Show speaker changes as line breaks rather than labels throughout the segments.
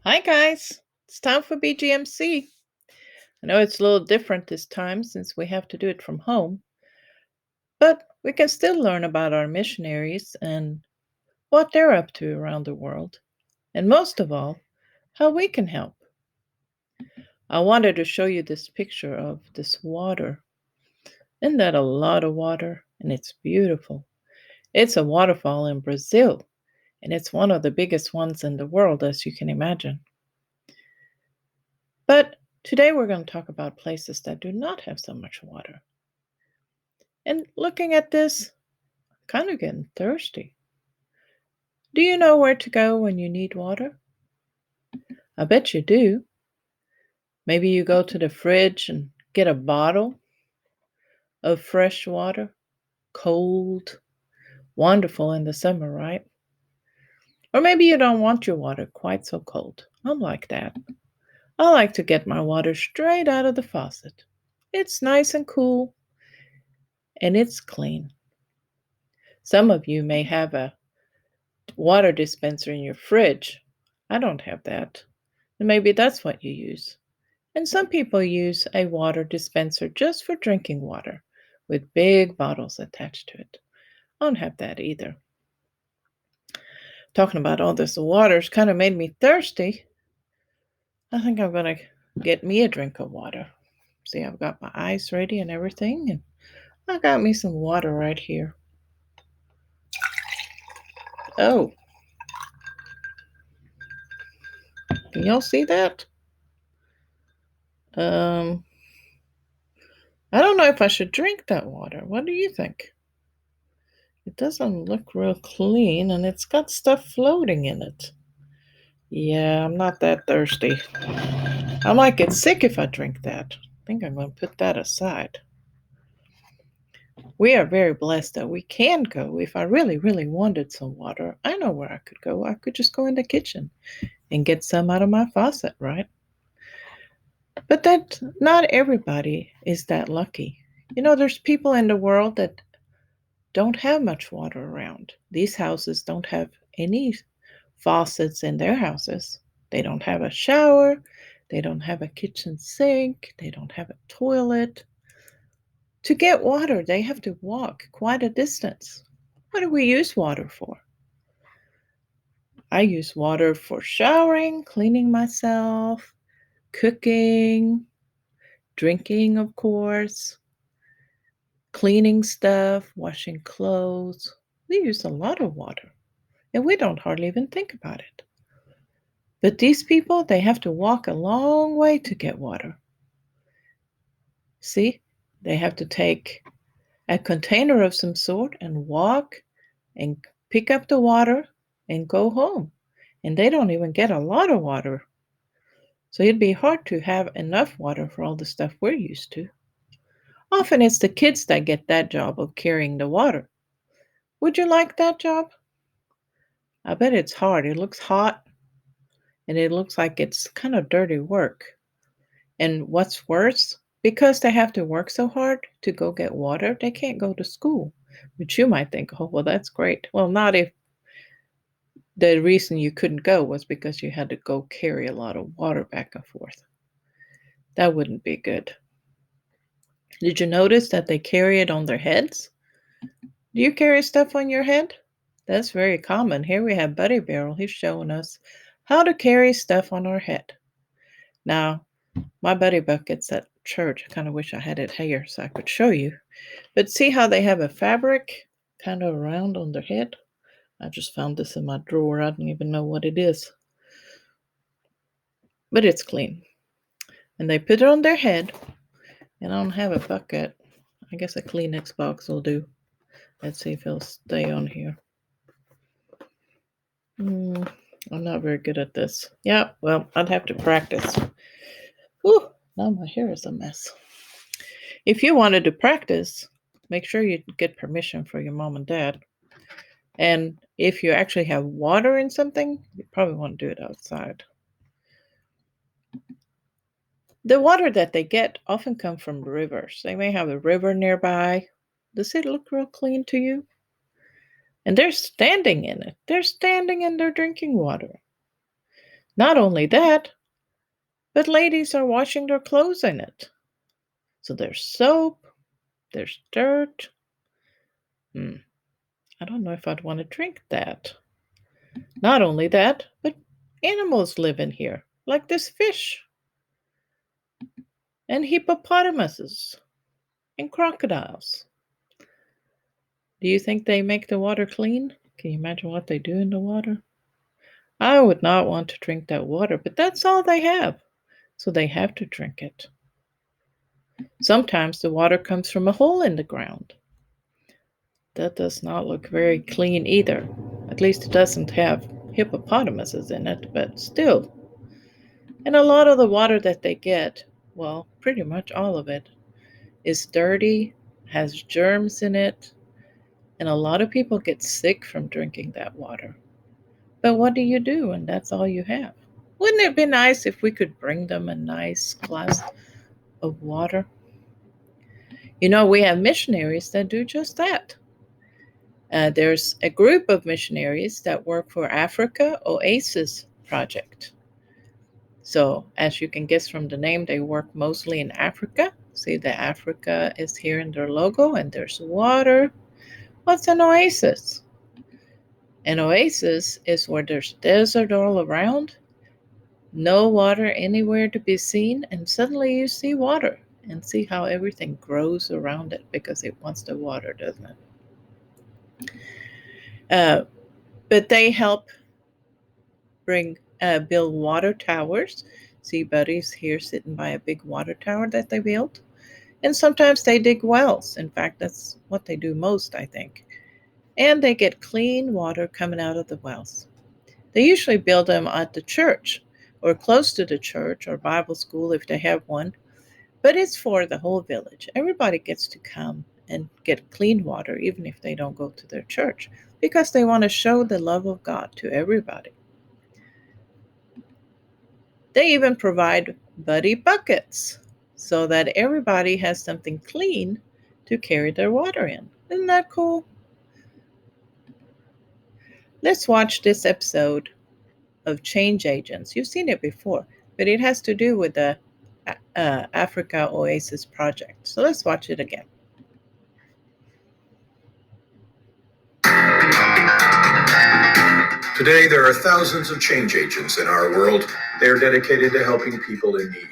Hi, guys. It's time for BGMC. I know it's a little different this time since we have to do it from home, but we can still learn about our missionaries and what they're up to around the world, and most of all, how we can help. I wanted to show you this picture of this water. Isn't that a lot of water? And it's beautiful. It's a waterfall in Brazil, and it's one of the biggest ones in the world, as you can imagine. But today we're going to talk about places that do not have so much water. And looking at this, kind of getting thirsty. Do you know where to go when you need water? I bet you do. Maybe you go to the fridge and get a bottle of fresh water, cold, wonderful in the summer, right? Or maybe you don't want your water quite so cold. I'm like that. I like to get my water straight out of the faucet. It's nice and cool, and it's clean. Some of you may have a water dispenser in your fridge. I don't have that. And maybe that's what you use. And some people use a water dispenser just for drinking water with big bottles attached to it. I don't have that either. Talking about all this water's kind of made me thirsty. I think I'm going to get me a drink of water. See, I've got my ice ready and everything, and I got me some water right here. Oh, can y'all see that? Um, I don't know if I should drink that water. What do you think? It doesn't look real clean, and it's got stuff floating in it. Yeah, I'm not that thirsty. I might get sick if I drink that. I think I'm going to put that aside. We are very blessed that we can go. If I really, really wanted some water, I know where I could go. I could just go in the kitchen and get some out of my faucet, right? But that not everybody is that lucky. There's people in the world that don't have much water around. These houses don't have any faucets in their houses. They don't have a shower. They don't have a kitchen sink. They don't have a toilet. To get water, they have to walk quite a distance. What do we use water for? I use water for showering, cleaning myself, cooking, drinking, of course, cleaning stuff, washing clothes. We use a lot of water, and we don't hardly even think about it. But these people, they have to walk a long way to get water. See, they have to take a container of some sort and walk and pick up the water and go home. And they don't even get a lot of water. So it'd be hard to have enough water for all the stuff we're used to. Often it's the kids that get that job of carrying the water. Would you like that job? I bet it's hard. It looks hot and it looks like it's kind of dirty work. And what's worse, because they have to work so hard to go get water, they can't go to school. Which you might think, oh, well, that's great. Well, not if the reason you couldn't go was because you had to go carry a lot of water back and forth. That wouldn't be good. Did you notice that they carry it on their heads? Do you carry stuff on your head? That's very common. Here we have Buddy Barrel. He's showing us how to carry stuff on our head. Now, my buddy bucket's at church. I kind of wish I had it here so I could show you. But see how they have a fabric kind of around on their head? I just found this in my drawer. I don't even know what it is. But it's clean. And they put it on their head. And I don't have a bucket. I guess a Kleenex box will do. Let's see if it'll stay on here. I'm not very good at this. Yeah, well, I'd have to practice. Whew, now my hair is a mess. If you wanted to practice, make sure you get permission from your mom and dad. And if you actually have water in something, you probably want to do it outside. The water that they get often comes from rivers. They may have a river nearby. Does it look real clean to you? And they're standing in it. They're standing in their drinking water. Not only that, but ladies are washing their clothes in it. So there's soap, there's dirt. I don't know if I'd want to drink that. Not only that, but animals live in here, like this fish, and hippopotamuses, and crocodiles. Do you think they make the water clean? Can you imagine what they do in the water? I would not want to drink that water, but that's all they have, so they have to drink it. Sometimes the water comes from a hole in the ground. That does not look very clean either. At least it doesn't have hippopotamuses in it, but still. And a lot of the water that they get, well, pretty much all of it, is dirty, has germs in it, and a lot of people get sick from drinking that water. But what do you do when that's all you have? Wouldn't it be nice if we could bring them a nice glass of water? You know, we have missionaries that do just that. There's a group of missionaries that work for Africa Oasis Project. So, as you can guess from the name, they work mostly in Africa. See, the Africa is here in their logo, and there's water. What's an oasis? An oasis is where there's desert all around, no water anywhere to be seen, and suddenly you see water and see how everything grows around it because it wants the water, doesn't it? But they help build water towers. See, Buddy's here sitting by a big water tower that they built. And sometimes they dig wells. In fact, that's what they do most, I think. And they get clean water coming out of the wells. They usually build them at the church or close to the church or Bible school if they have one. But it's for the whole village. Everybody gets to come and get clean water, even if they don't go to their church, because they want to show the love of God to everybody. They even provide buddy buckets so that everybody has something clean to carry their water in. Isn't that cool? Let's watch this episode of Change Agents. You've seen it before, but it has to do with the Africa Oasis Project. So let's watch it again.
Today, there are thousands of change agents in our world. They are dedicated to helping people in need.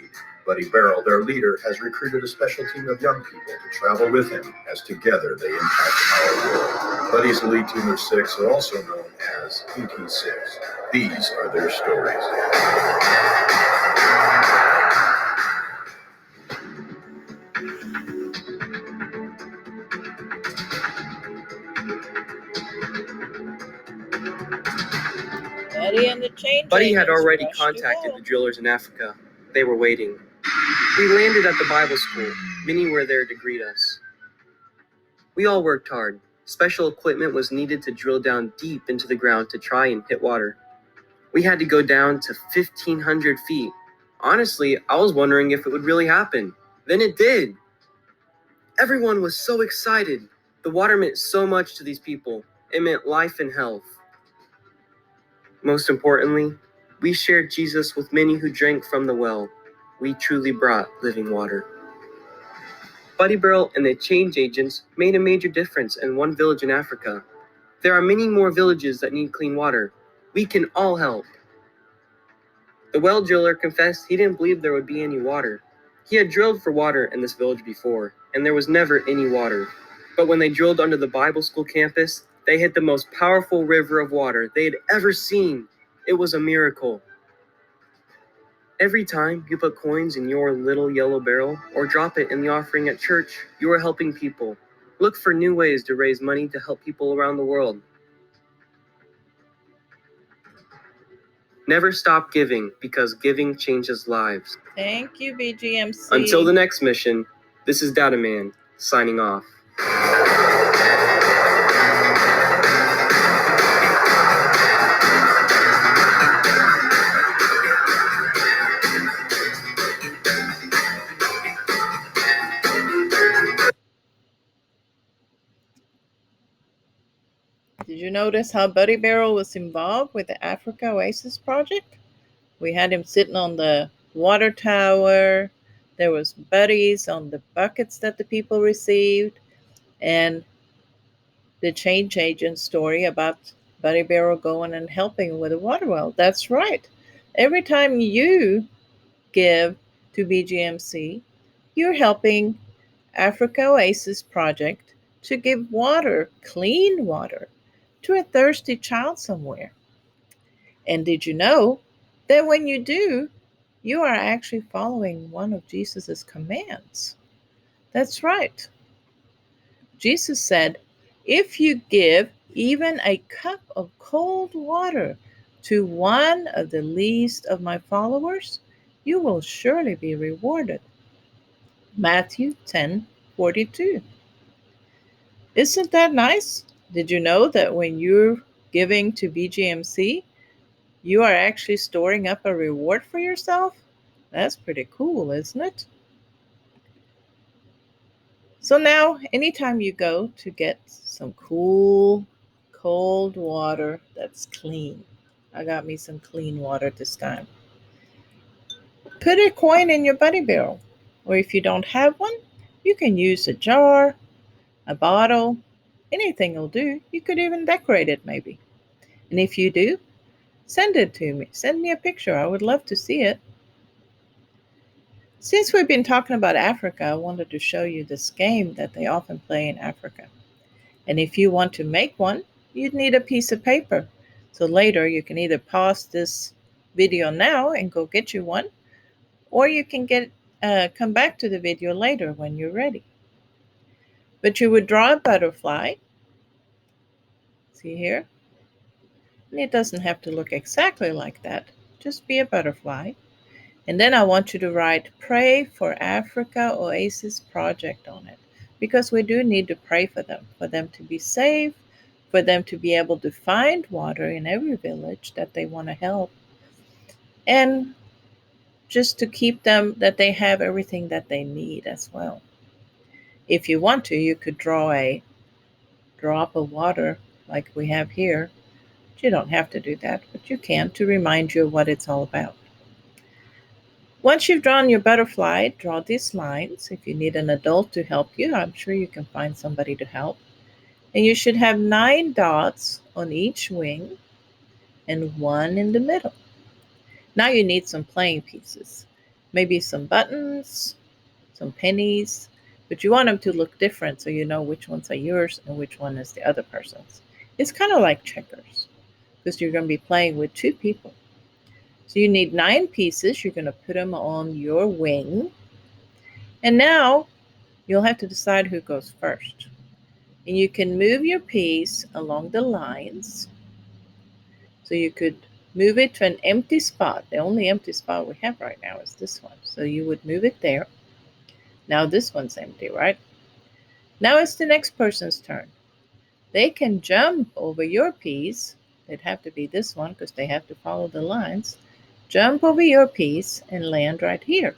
Buddy Barrel, their leader, has recruited a special team of young people to travel with him as together they impact our world. Buddy's elite team of 6 are also known as ET6. These are their stories.
Buddy had already contacted the drillers in Africa. They were waiting. We landed at the Bible school. Many were there to greet us. We all worked hard. Special equipment was needed to drill down deep into the ground to try and hit water. We had to go down to 1,500 feet. Honestly, I was wondering if it would really happen. Then it did. Everyone was so excited. The water meant so much to these people. It meant life and health. Most importantly, we shared Jesus with many who drank from the well. We truly brought living water. Buddy Barrel and the change agents made a major difference in one village in Africa. There are many more villages that need clean water. We can all help. The well driller confessed he didn't believe there would be any water. He had drilled for water in this village before, and there was never any water. But when they drilled under the Bible school campus, they hit the most powerful river of water they had ever seen. It was a miracle. Every time you put coins in your little yellow barrel or drop it in the offering at church, you are helping people. Look for new ways to raise money to help people around the world. Never stop giving, because giving changes lives.
Thank you, BGMC.
Until the next mission, this is Data Man, signing off.
Did you notice how Buddy Barrel was involved with the Africa Oasis Project? We had him sitting on the water tower. There was buddies on the buckets that the people received. And the change agent story about Buddy Barrel going and helping with a water well. That's right. Every time you give to BGMC, you're helping African Oasis Project to give water, clean water, to a thirsty child somewhere. And did you know that when you do, you are actually following one of Jesus' commands? That's right. Jesus said, if you give even a cup of cold water to one of the least of my followers, you will surely be rewarded. Matthew 10:42. Isn't that nice? Did you know that when you're giving to BGMC, you are actually storing up a reward for yourself? That's pretty cool, isn't it? So now, anytime you go to get some cool, cold water that's clean, I got me some clean water this time. Put a coin in your buddy barrel. Or if you don't have one, you can use a jar, a bottle, anything will do. You could even decorate it maybe. And if you do, send it to me. Send me a picture. I would love to see it. Since we've been talking about Africa, I wanted to show you this game that they often play in Africa. And if you want to make one, you'd need a piece of paper. So later you can either pause this video now and go get you one, or you can come back to the video later when you're ready. But you would draw a butterfly. See here? And it doesn't have to look exactly like that. Just be a butterfly. And then I want you to write Pray for Africa Oasis Project on it. Because we do need to pray for them to be safe, for them to be able to find water in every village that they want to help, and just to keep them that they have everything that they need as well. If you want to, you could draw a drop of water like we have here. You don't have to do that, but you can to remind you of what it's all about. Once you've drawn your butterfly, draw these lines. If you need an adult to help you, I'm sure you can find somebody to help. And you should have 9 dots on each wing and 1 in the middle. Now you need some playing pieces. Maybe some buttons, some pennies, but you want them to look different so you know which ones are yours and which one is the other person's. It's kind of like checkers because you're going to be playing with 2 people. So you need 9 pieces. You're going to put them on your wing. And now you'll have to decide who goes first. And you can move your piece along the lines. So you could move it to an empty spot. The only empty spot we have right now is this one. So you would move it there. Now this one's empty, right? Now it's the next person's turn. They can jump over your piece. It'd have to be this one because they have to follow the lines. Jump over your piece and land right here.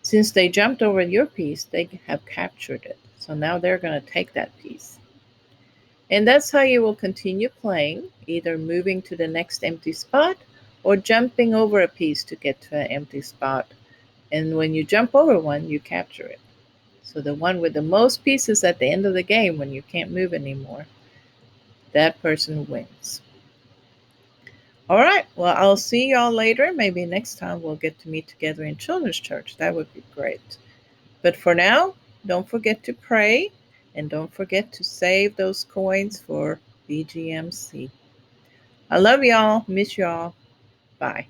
Since they jumped over your piece, they have captured it. So now they're going to take that piece. And that's how you will continue playing, either moving to the next empty spot or jumping over a piece to get to an empty spot. And when you jump over one, you capture it. So the one with the most pieces at the end of the game, when you can't move anymore, that person wins. All right, well, I'll see y'all later. Maybe next time we'll get to meet together in children's church. That would be great. But for now, don't forget to pray and don't forget to save those coins for BGMC. I love y'all. Miss y'all. Bye.